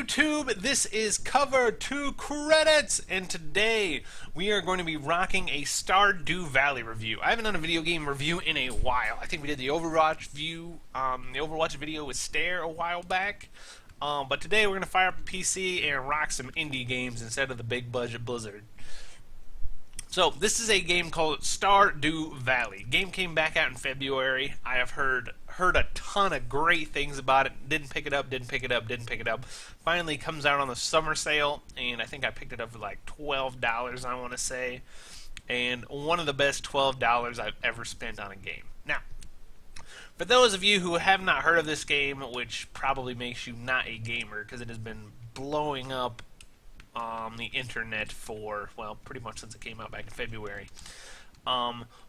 YouTube? This is Cover 2 Credits, and today we are going to be rocking a Stardew Valley review. I haven't done a video game review in a while. I think we did the Overwatch video with Stare a while back. But today we're going to fire up the PC and rock some indie games instead of the big budget Blizzard. So, this is a game called Stardew Valley. Game came back out in February. I have heard a ton of great things about it. Didn't pick it up. Finally comes out on the summer sale, and I think I picked it up for like $12, I want to say. And one of the best $12 I've ever spent on a game. Now, for those of you who have not heard of this game, which probably makes you not a gamer, because it has been blowing up on the internet for, well, pretty much since it came out back in February.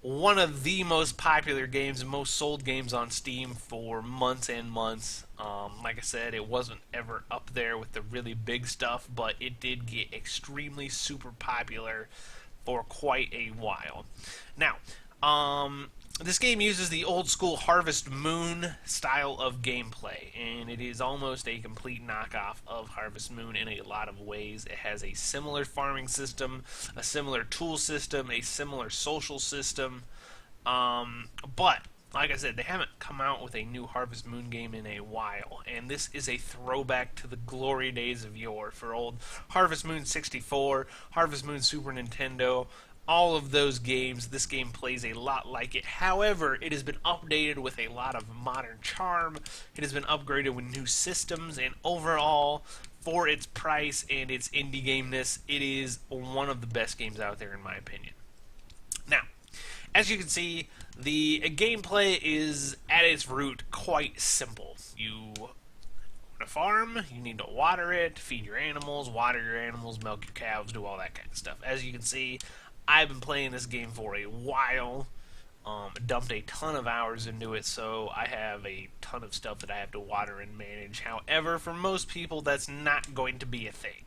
One of the most popular games and most sold games on Steam for months and months. Like I said, it wasn't ever up there with the really big stuff, but it did get extremely super popular for quite a while. Now, this game uses the old school Harvest Moon style of gameplay, and it is almost a complete knockoff of Harvest Moon in a lot of ways. It has a similar farming system, a similar tool system, a similar social system, but like I said, they haven't come out with a new Harvest Moon game in a while, and this is a throwback to the glory days of yore for old Harvest Moon 64, Harvest Moon Super Nintendo. All of those games, this game plays a lot like it. However, it has been updated with a lot of modern charm. It has been upgraded with new systems, and overall, for its price and its indie gameness, it is one of the best games out there in my opinion. Now, as you can see, the gameplay is at its root quite simple. You want to farm, you need to water it, feed your animals, water your animals, milk your cows, do all that kind of stuff. As you can see, I've been playing this game for a while, dumped a ton of hours into it, so I have a ton of stuff that I have to water and manage. However, for most people, that's not going to be a thing.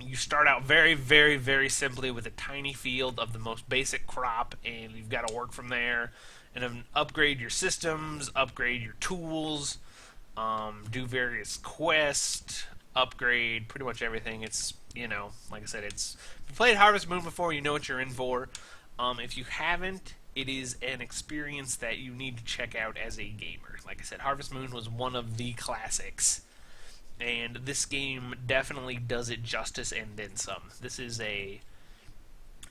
You start out very, very, very simply with a tiny field of the most basic crop, and you've got to work from there, and then upgrade your systems, upgrade your tools, do various quests, upgrade pretty much everything. It's, you know, like I said, if you played Harvest Moon before, you know what you're in for. If you haven't, it is an experience that you need to check out as a gamer. Like I said, Harvest Moon was one of the classics, and this game definitely does it justice and then some. This is a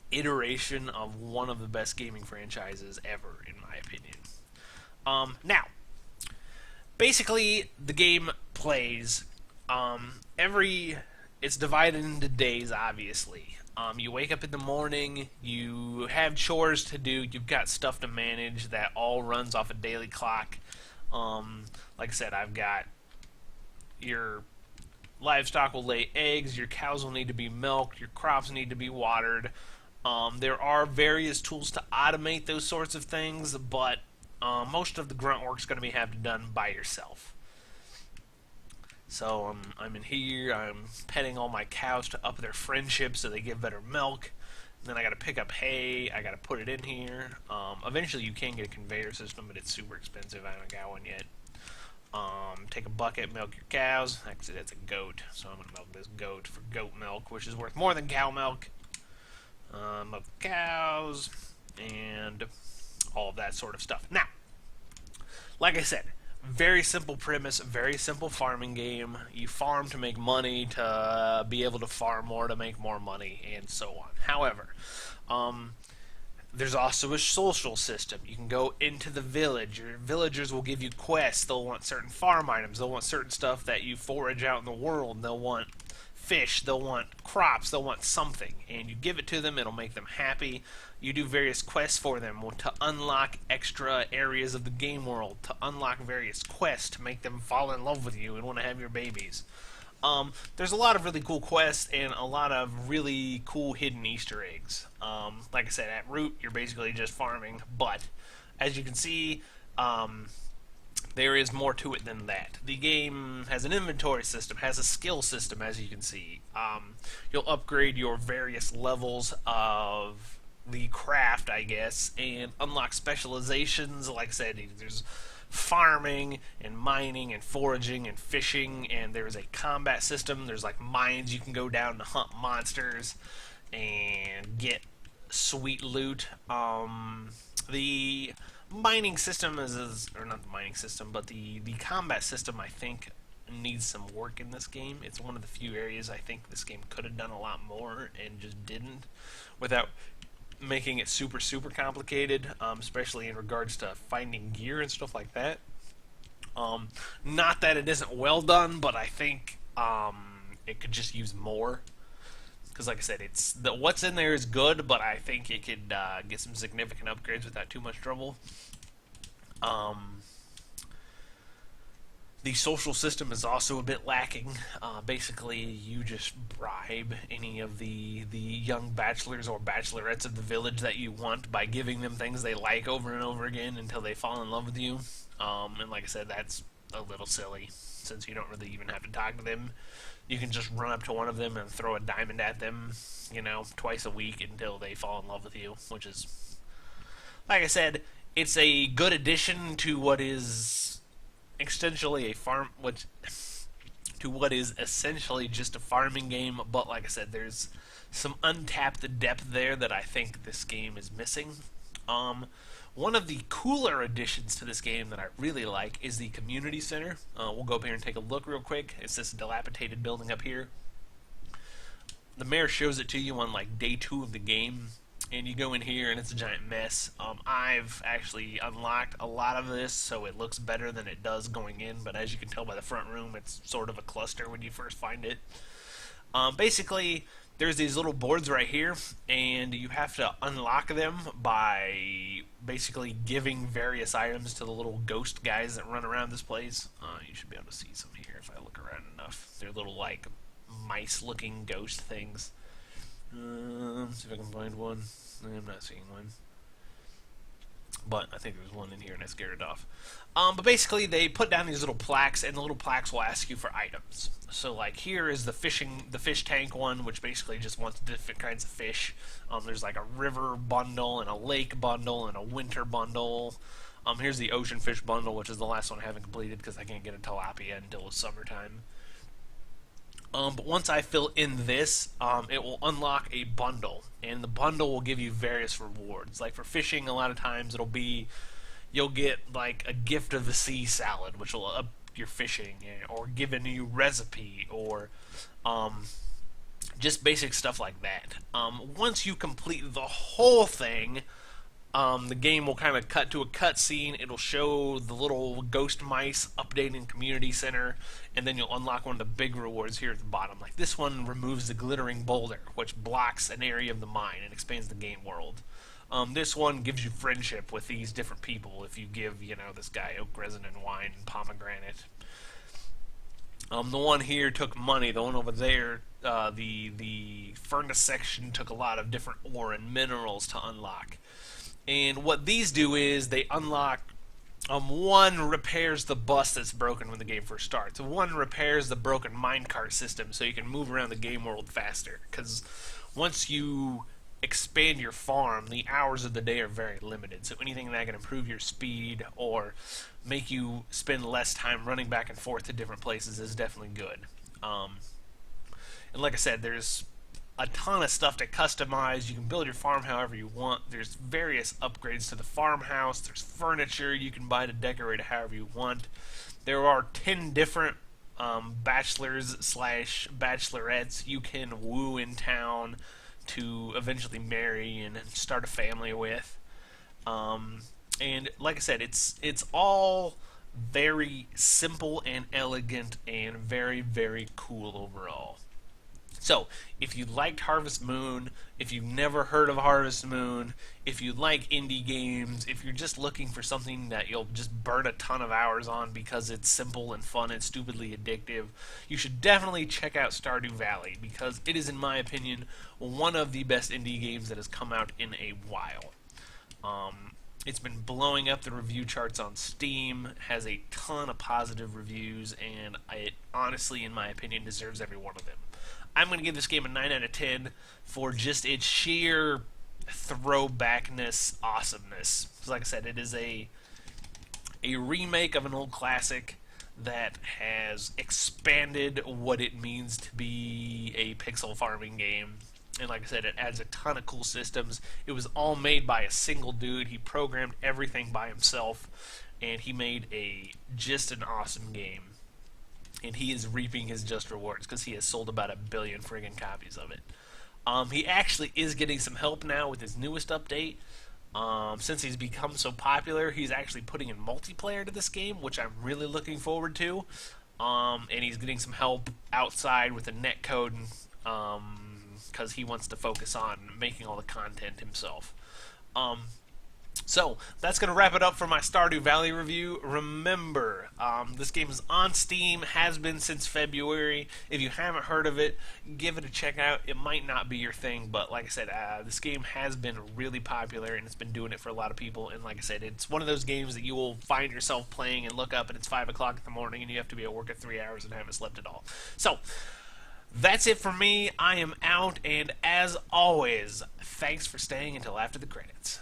iteration of one of the best gaming franchises ever, in my opinion. Now, basically, the game plays it's divided into days, obviously. You wake up in the morning, you have chores to do, you've got stuff to manage that all runs off a daily clock. Like I said, I've got your livestock will lay eggs, your cows will need to be milked, your crops need to be watered. There are various tools to automate those sorts of things, but most of the grunt work's going to have to be done by yourself. So I'm in here, I'm petting all my cows to up their friendship so they give better milk. And then I got to pick up hay, I got to put it in here. Eventually you can get a conveyor system, but it's super expensive, I haven't got one yet. Take a bucket, milk your cows. Actually, that's a goat, so I'm going to milk this goat for goat milk, which is worth more than cow milk. Milk the cows, and all of that sort of stuff. Now, like I said, very simple premise, very simple farming game. You farm to make money, to be able to farm more, to make more money, and so on. However, there's also a social system. You can go into the village. Your villagers will give you quests. They'll want certain farm items. They'll want certain stuff that you forage out in the world. They'll want fish, they'll want crops, they'll want something, and you give it to them, it'll make them happy. You do various quests for them to unlock extra areas of the game world, to unlock various quests to make them fall in love with you and want to have your babies. There's a lot of really cool quests and a lot of really cool hidden Easter eggs. Like I said, at root, you're basically just farming, but as you can see, there is more to it than that. The game has an inventory system, has a skill system, as you can see. You'll upgrade your various levels of the craft, I guess, and unlock specializations. Like I said, there's farming and mining and foraging and fishing, and there's a combat system. There's like mines you can go down to hunt monsters and get sweet loot. The mining system is or not the mining system, but the combat system, I think, needs some work in this game. It's one of the few areas I think this game could have done a lot more and just didn't, without making it super complicated, especially in regards to finding gear and stuff like that. Not that it isn't well done, but I think it could just use more. Because, like I said, what's in there is good, but I think it could get some significant upgrades without too much trouble. The social system is also a bit lacking. Basically, you just bribe any of the young bachelors or bachelorettes of the village that you want by giving them things they like over and over again until they fall in love with you. And like I said, that's a little silly, since you don't really even have to talk to them. You can just run up to one of them and throw a diamond at them, twice a week until they fall in love with you, which is, like I said, it's a good addition to what is essentially essentially just a farming game. But like I said, there's some untapped depth there that I think this game is missing. One of the cooler additions to this game that I really like is the community center. We'll go up here and take a look real quick. It's this dilapidated building up here. The mayor shows it to you on like day 2 of the game, and you go in here and it's a giant mess. I've actually unlocked a lot of this, so it looks better than it does going in, but as you can tell by the front room, it's sort of a cluster when you first find it. Basically, there's these little boards right here, and you have to unlock them by basically giving various items to the little ghost guys that run around this place. You should be able to see some here if I look around enough. They're little, like, mice-looking ghost things. See if I can find one. I'm not seeing one. But I think there's one in here and I scared it off. But basically, they put down these little plaques, and the little plaques will ask you for items. So, like, here is the fish tank one, which basically just wants different kinds of fish. There's like a river bundle and a lake bundle and a winter bundle. Here's the ocean fish bundle, which is the last one I haven't completed because I can't get a tilapia until it's summertime. But once I fill in this, it will unlock a bundle, and the bundle will give you various rewards. Like for fishing, a lot of times you'll get like a gift of the sea salad, which will up your fishing, or give a new recipe, or just basic stuff like that. Once you complete the whole thing, the game will kind of cut to a cutscene. It'll show the little ghost mice updating community center, and then you'll unlock one of the big rewards here at the bottom. Like this one removes the glittering boulder, which blocks an area of the mine and expands the game world. This one gives you friendship with these different people if you give, this guy oak resin and wine and pomegranate. The one here took money. The one over there, the furnace section, took a lot of different ore and minerals to unlock. And what these do is they unlock, one repairs the bus that's broken when the game first starts. One repairs the broken minecart system so you can move around the game world faster. Because once you expand your farm, the hours of the day are very limited. So anything that can improve your speed or make you spend less time running back and forth to different places is definitely good. And like I said, there's a ton of stuff to customize. You can build your farm however you want. There's various upgrades to the farmhouse. There's furniture you can buy to decorate it however you want. There are 10 different bachelors slash bachelorettes you can woo in town to eventually marry and start a family with. And like I said, it's all very simple and elegant and very, very cool overall. So, if you liked Harvest Moon, if you've never heard of Harvest Moon, if you like indie games, if you're just looking for something that you'll just burn a ton of hours on because it's simple and fun and stupidly addictive, you should definitely check out Stardew Valley, because it is, in my opinion, one of the best indie games that has come out in a while. It's been blowing up the review charts on Steam, has a ton of positive reviews, and it honestly, in my opinion, deserves every one of them. I'm going to give this game a 9 out of 10 for just its sheer throwbackness, awesomeness. Like I said, it is a a remake of an old classic that has expanded what it means to be a pixel farming game. And like I said, it adds a ton of cool systems. It was all made by a single dude. He programmed everything by himself, and he made just an awesome game. And he is reaping his just rewards because he has sold about 1 billion friggin' copies of it. He actually is getting some help now with his newest update. Since he's become so popular, he's actually putting in multiplayer to this game, which I'm really looking forward to. And he's getting some help outside with the netcode, because he wants to focus on making all the content himself. So that's going to wrap it up for my Stardew Valley review. Remember, this game is on Steam, has been since February. If you haven't heard of it, give it a check out. It might not be your thing, but like I said, this game has been really popular, and it's been doing it for a lot of people. And like I said, it's one of those games that you will find yourself playing and look up, and it's 5 o'clock in the morning, and you have to be at work at 3 hours and haven't slept at all. So that's it for me. I am out, and as always, thanks for staying until after the credits.